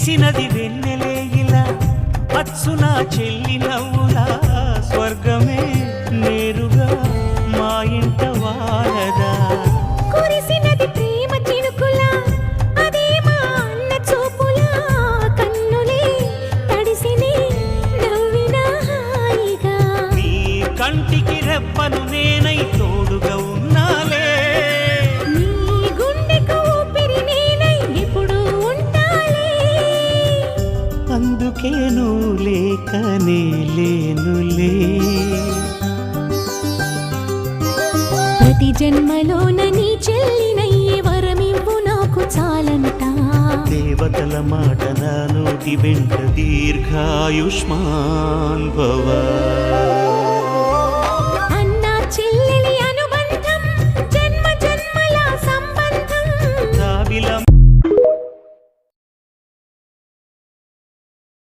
కురిసినది వెన్నెలే ఇలా అచ్చున చెల్లి నవ్వులా స్వర్గమే నేరుగా మా ఇంట వారదా కురిసినది ప్రేమ చినుకులా అదే మా అన్న చూపులా కన్నులే తడిసిని నవ్వినా హాయిగా నీ కంటికి రెప్పను నేనై తోడుగా ఉన్నాలే నీ గుండెకు ఊపిరి నేనై ఎప్పుడు ఉంటాలే అందుకే నువ్వు లేకనే లేనులే ప్రతి జన్మలోన నీ చెల్లినయ్యే వరమివ్వు నాకు చాలంట దేవతల మాట నా నోటి వెంట దీర్ఘాయుష్మాన్ భవ